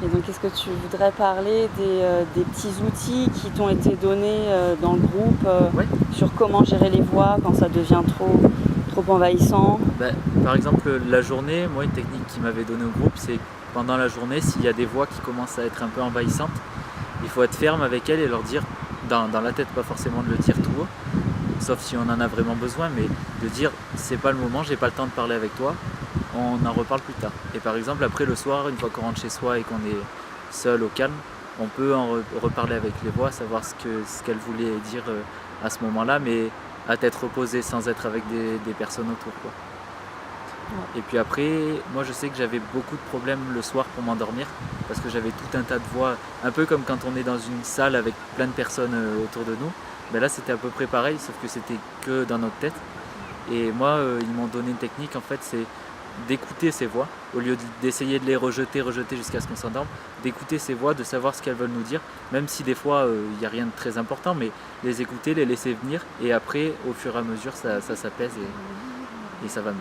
Et donc, est-ce que tu voudrais parler des petits outils qui t'ont été donnés dans le groupe Ouais. sur comment gérer les voix quand ça devient trop envahissant? Par exemple, la journée, moi, une technique qui m'avait donné au groupe, c'est pendant la journée, s'il y a des voix qui commencent à être un peu envahissantes, il faut être ferme avec elles et leur dire, dans la tête, pas forcément de le dire tout haut, sauf si on en a vraiment besoin, mais de dire c'est pas le moment, j'ai pas le temps de parler avec toi, on en reparle plus tard. Et par exemple, après le soir, une fois qu'on rentre chez soi et qu'on est seul au calme, on peut en reparler avec les voix, savoir ce qu'elles voulaient dire à ce moment-là, mais à tête reposée, sans être avec des personnes autour, quoi. Ouais. Et puis après, moi je sais que j'avais beaucoup de problèmes le soir pour m'endormir, parce que j'avais tout un tas de voix, un peu comme quand on est dans une salle avec plein de personnes autour de nous. Là c'était à peu près pareil, sauf que c'était que dans notre tête. Et moi, ils m'ont donné une technique, en fait, c'est d'écouter ces voix, au lieu d'essayer de les rejeter jusqu'à ce qu'on s'endorme, d'écouter ces voix, de savoir ce qu'elles veulent nous dire, même si des fois il n'y a rien de très important, mais les écouter, les laisser venir, et après, au fur et à mesure, ça s'apaise et ça va mieux.